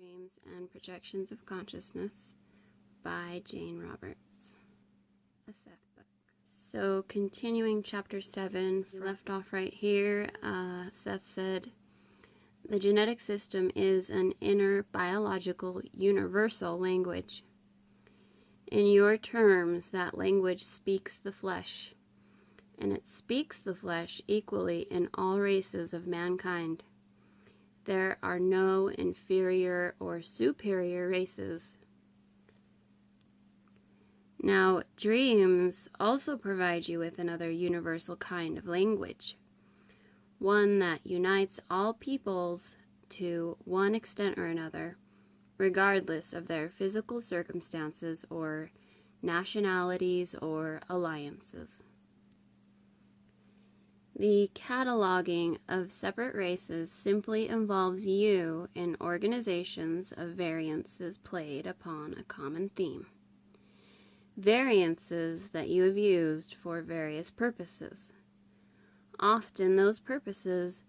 Dreams and Projections of Consciousness by Jane Roberts, a Seth book. So continuing chapter 7, left off right here, Seth said, the genetic system is an inner biological universal language. In your terms, that language speaks the flesh, and it speaks the flesh equally in all races of mankind. There are no inferior or superior races. Now, dreams also provide you with another universal kind of language, one that unites all peoples to one extent or another, regardless of their physical circumstances or nationalities or alliances. The cataloging of separate races simply involves you in organizations of variances played upon a common theme. Variances that you have used for various purposes. Often those purposes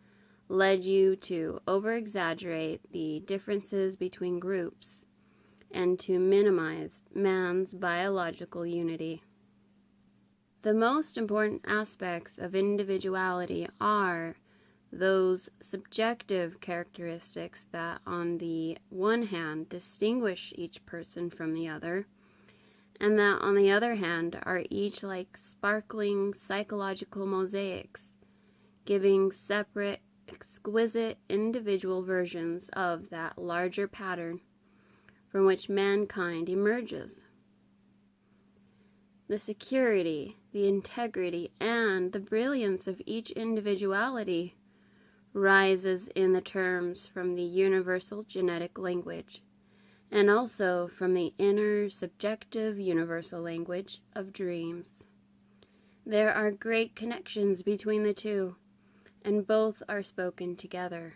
led you to over-exaggerate the differences between groups and to minimize man's biological unity. The most important aspects of individuality are those subjective characteristics that, on the one hand, distinguish each person from the other, and that, on the other hand, are each like sparkling psychological mosaics, giving separate, exquisite individual versions of that larger pattern from which mankind emerges. The security, the integrity, and the brilliance of each individuality rises in the terms from the universal genetic language, and also from the inner subjective universal language of dreams. There are great connections between the two, and both are spoken together.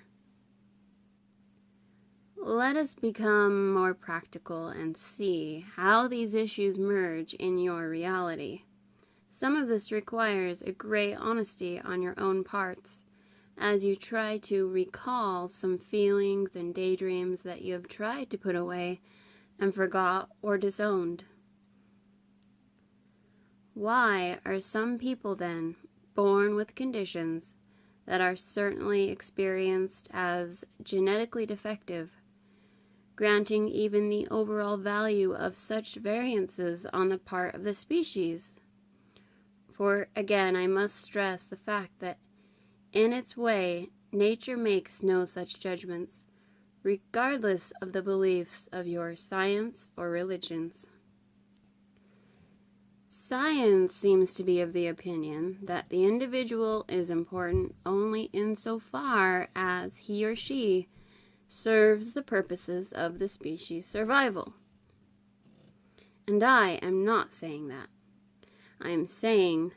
Let us become more practical and see how these issues merge in your reality. Some of this requires a great honesty on your own parts, as you try to recall some feelings and daydreams that you have tried to put away and forgot or disowned. Why are some people then born with conditions that are certainly experienced as genetically defective, granting even the overall value of such variances on the part of the species? For again, I must stress the fact that in its way, nature makes no such judgments, regardless of the beliefs of your science or religions. Science seems to be of the opinion that the individual is important only insofar as he or she serves the purposes of the species' survival. And I am not saying that. I am saying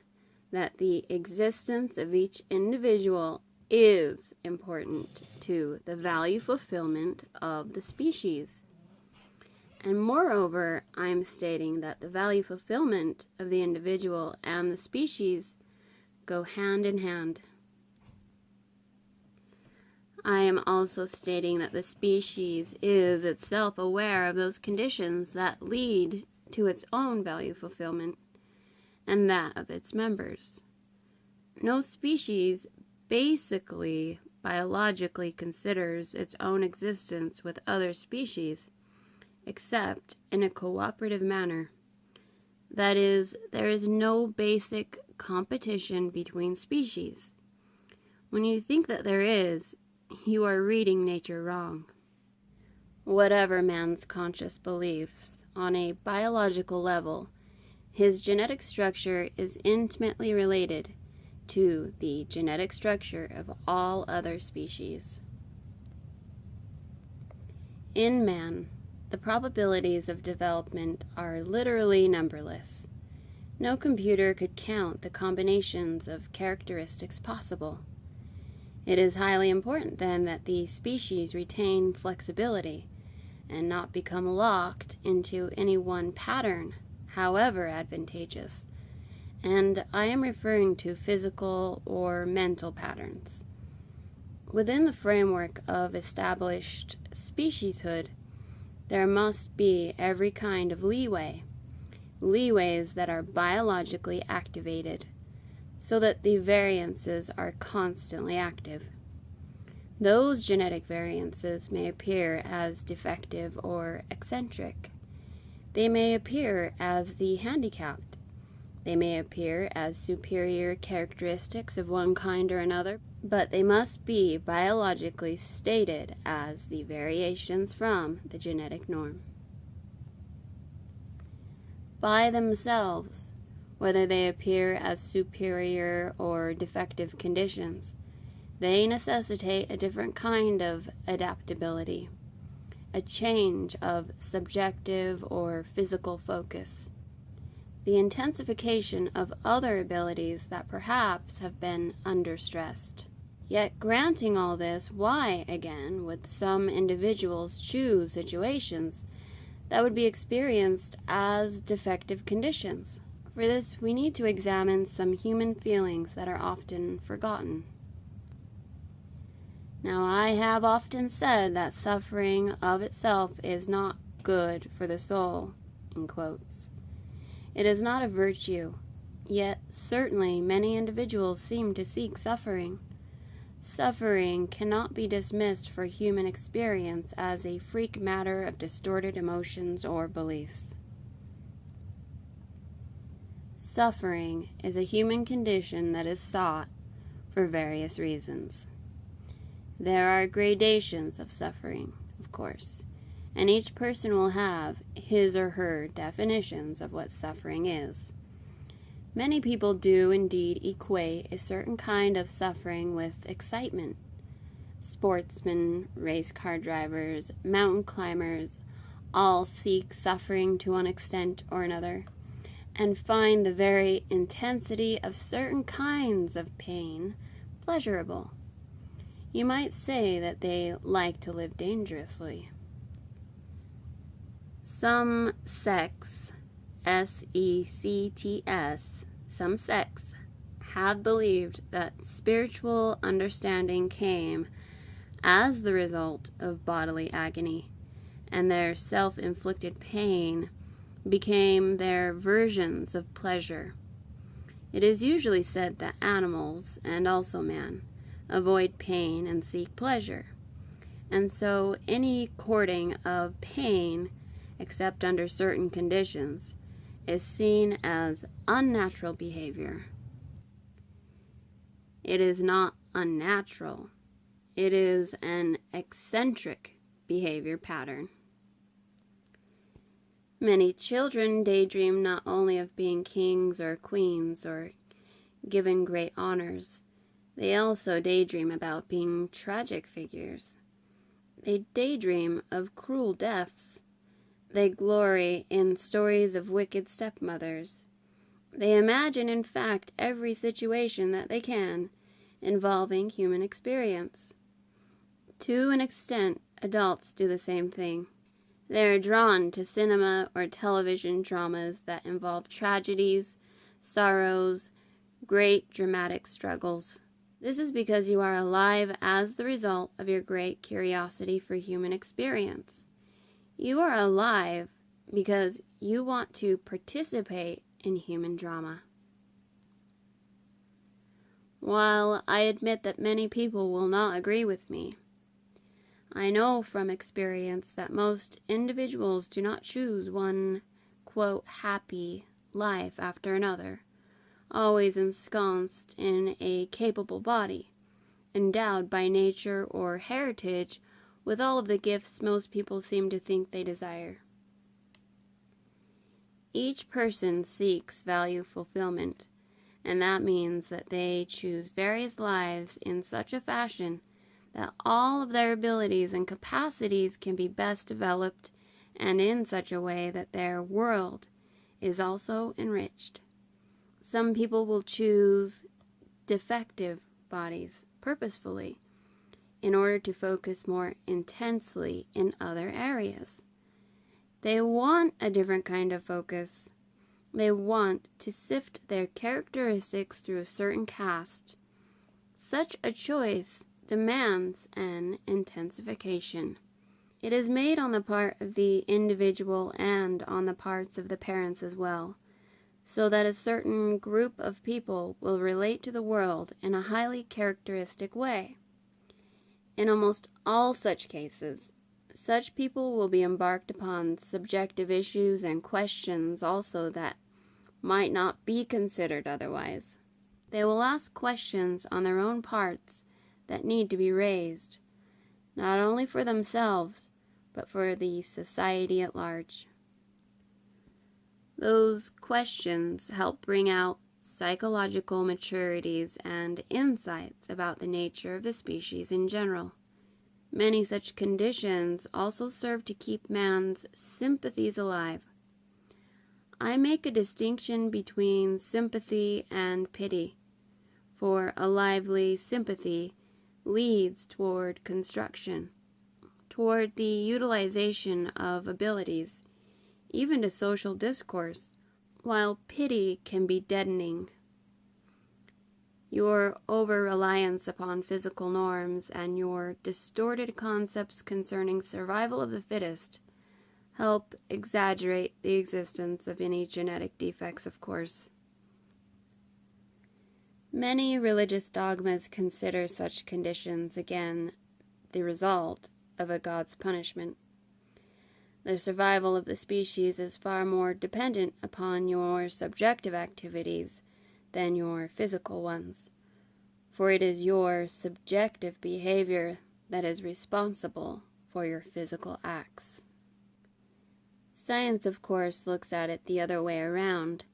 that the existence of each individual is important to the value fulfillment of the species. And moreover, I am stating that the value fulfillment of the individual and the species go hand in hand. I am also stating that the species is itself aware of those conditions that lead to its own value fulfillment and that of its members. No species basically, biologically considers its own existence with other species, except in a cooperative manner. That is, there is no basic competition between species. When you think that there is, you are reading nature wrong. Whatever man's conscious beliefs, on a biological level, his genetic structure is intimately related to the genetic structure of all other species. In man, the probabilities of development are literally numberless. No computer could count the combinations of characteristics possible. It is highly important, then, that the species retain flexibility and not become locked into any one pattern, however advantageous. And I am referring to physical or mental patterns. Within the framework of established specieshood, there must be every kind of leeways that are biologically activated, so that the variances are constantly active. Those genetic variances may appear as defective or eccentric. They may appear as the handicapped. They may appear as superior characteristics of one kind or another, but they must be biologically stated as the variations from the genetic norm. By themselves, whether they appear as superior or defective conditions, they necessitate a different kind of adaptability, a change of subjective or physical focus, the intensification of other abilities that perhaps have been understressed. Yet granting all this, why, again, would some individuals choose situations that would be experienced as defective conditions? For this, we need to examine some human feelings that are often forgotten. Now, I have often said that suffering of itself is not good for the soul, in quotes. It is not a virtue, yet certainly many individuals seem to seek suffering. Suffering cannot be dismissed for human experience as a freak matter of distorted emotions or beliefs. Suffering is a human condition that is sought for various reasons. There are gradations of suffering, of course, and each person will have his or her definitions of what suffering is. Many people do indeed equate a certain kind of suffering with excitement. Sportsmen, race car drivers, mountain climbers, all seek suffering to one extent or another, and find the very intensity of certain kinds of pain pleasurable. You might say that they like to live dangerously. Some sects, S-E-C-T-S, some sects have believed that spiritual understanding came as the result of bodily agony, and their self-inflicted pain became their versions of pleasure. It is usually said that animals, and also man, avoid pain and seek pleasure, and so any courting of pain, except under certain conditions, is seen as unnatural behavior. It is not unnatural. It is an eccentric behavior pattern. Many children daydream not only of being kings or queens or given great honors, they also daydream about being tragic figures. They daydream of cruel deaths. They glory in stories of wicked stepmothers. They imagine, in fact, every situation that they can involving human experience. To an extent, adults do the same thing. They are drawn to cinema or television dramas that involve tragedies, sorrows, great dramatic struggles. This is because you are alive as the result of your great curiosity for human experience. You are alive because you want to participate in human drama. While I admit that many people will not agree with me, I know from experience that most individuals do not choose one, quote, happy life after another, always ensconced in a capable body, endowed by nature or heritage with all of the gifts most people seem to think they desire. Each person seeks value fulfillment, and that means that they choose various lives in such a fashion that all of their abilities and capacities can be best developed, and in such a way that their world is also enriched. Some people will choose defective bodies purposefully in order to focus more intensely in other areas. They want a different kind of focus. They want to sift their characteristics through a certain cast. Such a choice demands an intensification. It is made on the part of the individual and on the parts of the parents as well, so that a certain group of people will relate to the world in a highly characteristic way. In almost all such cases, such people will be embarked upon subjective issues and questions also that might not be considered otherwise. They will ask questions on their own parts that need to be raised, not only for themselves, but for the society at large. Those questions help bring out psychological maturities and insights about the nature of the species in general. Many such conditions also serve to keep man's sympathies alive. I make a distinction between sympathy and pity, for a lively sympathy leads toward construction, toward the utilization of abilities, even to social discourse, while pity can be deadening. Your over-reliance upon physical norms and your distorted concepts concerning survival of the fittest help exaggerate the existence of any genetic defects, of course. Many religious dogmas consider such conditions, again, the result of a God's punishment. The survival of the species is far more dependent upon your subjective activities than your physical ones, for it is your subjective behavior that is responsible for your physical acts. Science, of course, looks at it the other way around,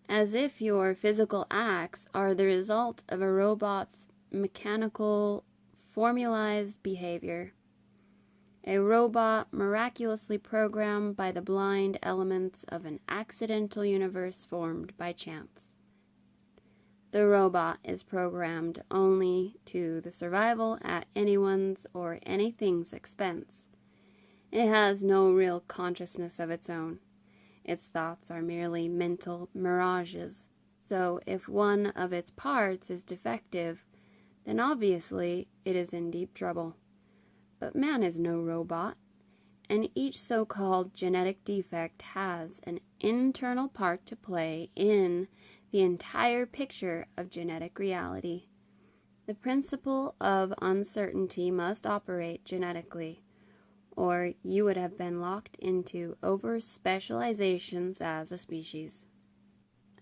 as if your physical acts are the result of a robot's mechanical, formalized behavior. A robot miraculously programmed by the blind elements of an accidental universe formed by chance. The robot is programmed only to the survival at anyone's or anything's expense. It has no real consciousness of its own. Its thoughts are merely mental mirages. So if one of its parts is defective, then obviously it is in deep trouble. But man is no robot, and each so-called genetic defect has an internal part to play in the entire picture of genetic reality. The principle of uncertainty must operate genetically, or you would have been locked into over-specializations as a species.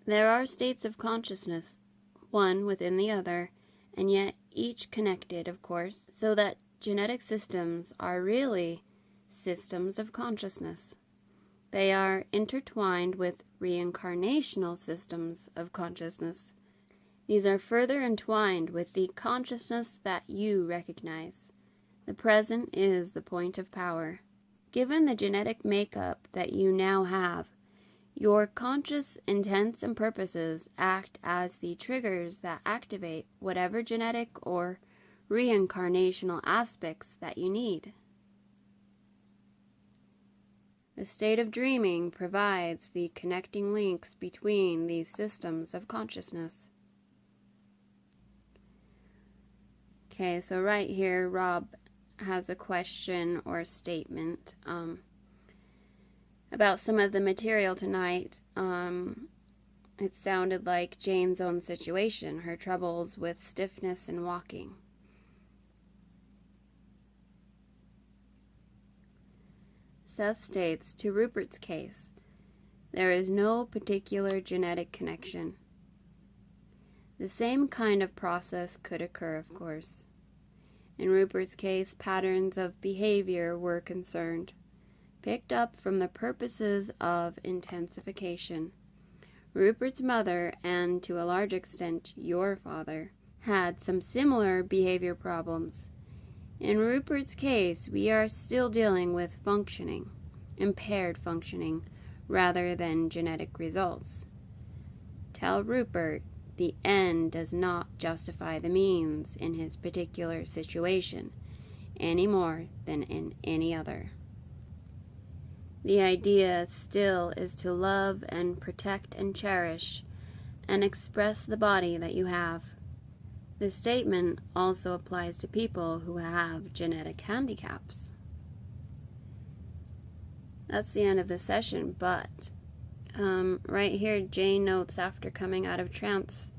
There are states of consciousness, one within the other, and yet each connected, of course, so that genetic systems are really systems of consciousness. They are intertwined with reincarnational systems of consciousness. These are further entwined with the consciousness that you recognize. The present is the point of power. Given the genetic makeup that you now have, your conscious intents and purposes act as the triggers that activate whatever genetic or reincarnational aspects that you need. The state of dreaming provides the connecting links between these systems of consciousness. Okay, so right here, Rob has a question or a statement about some of the material tonight. It sounded like Jane's own situation, her troubles with stiffness and walking. Seth states, to Rupert's case, there is no particular genetic connection. The same kind of process could occur, of course. In Rupert's case, patterns of behavior were concerned, picked up from the purposes of intensification. Rupert's mother, and to a large extent your father, had some similar behavior problems. In Rupert's case, we are still dealing with functioning, impaired functioning, rather than genetic results. Tell Rupert the end does not justify the means in his particular situation, any more than in any other. The idea still is to love and protect and cherish and express the body that you have. This statement also applies to people who have genetic handicaps. that's the end of the session, but right here, Jane notes after coming out of trance,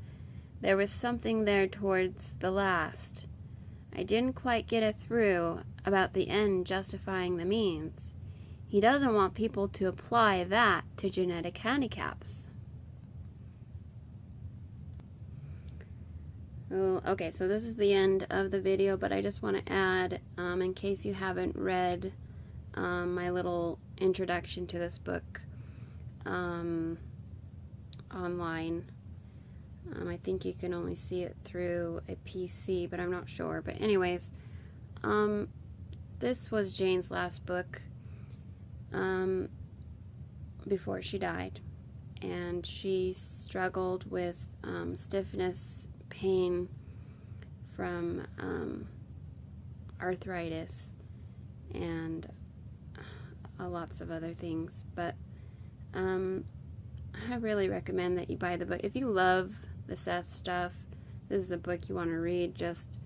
there was something there towards the last. I didn't quite get it through about the end justifying the means. He doesn't want people to apply that to genetic handicaps. Okay, so this is the end of the video, but I just want to add, in case you haven't read my little introduction to this book online. I think you can only see it through a PC, but I'm not sure. But anyways, this was Jane's last book before she died, and she struggled with stiffness, pain from arthritis, and lots of other things. But I really recommend that you buy the book. If you love the Seth stuff, this is a book you want to read, just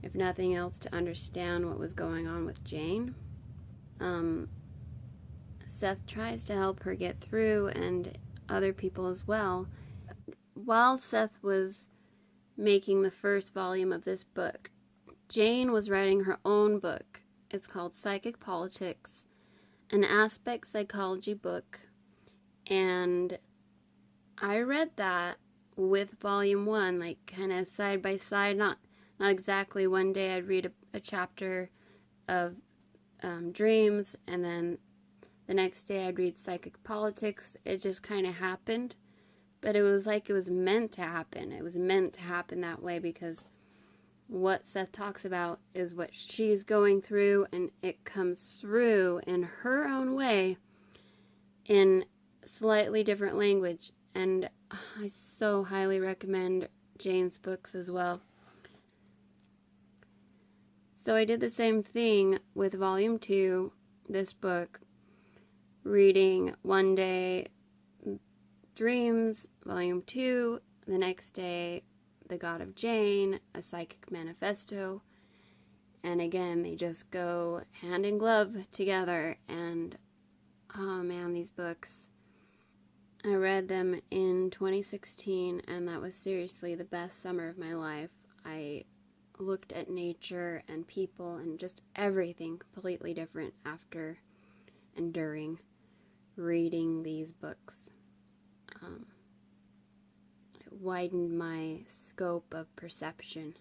if nothing else to understand what was going on with Jane. Seth tries to help her get through, and other people as well. While Seth was making the first volume of this book, Jane was writing her own book. It's called Psychic Politics, an aspect psychology book, and I read that with volume 1, like kind of side by side, not exactly one day I'd read a chapter of dreams, and then the next day I'd read Psychic Politics. It just kind of happened, but it was like it was meant to happen. It was meant to happen that way, because what Seth talks about is what she's going through, and it comes through in her own way in slightly different language. And I so highly recommend Jane's books as well. So I did the same thing with volume 2, this book, reading one day Dreams, volume 2, the next day The God of Jane, a Psychic Manifesto, and again they just go hand in glove together. And oh man, these books, I read them in 2016, and that was seriously the best summer of my life. I looked at nature and people and just everything completely different after and during reading these books. It widened my scope of perception.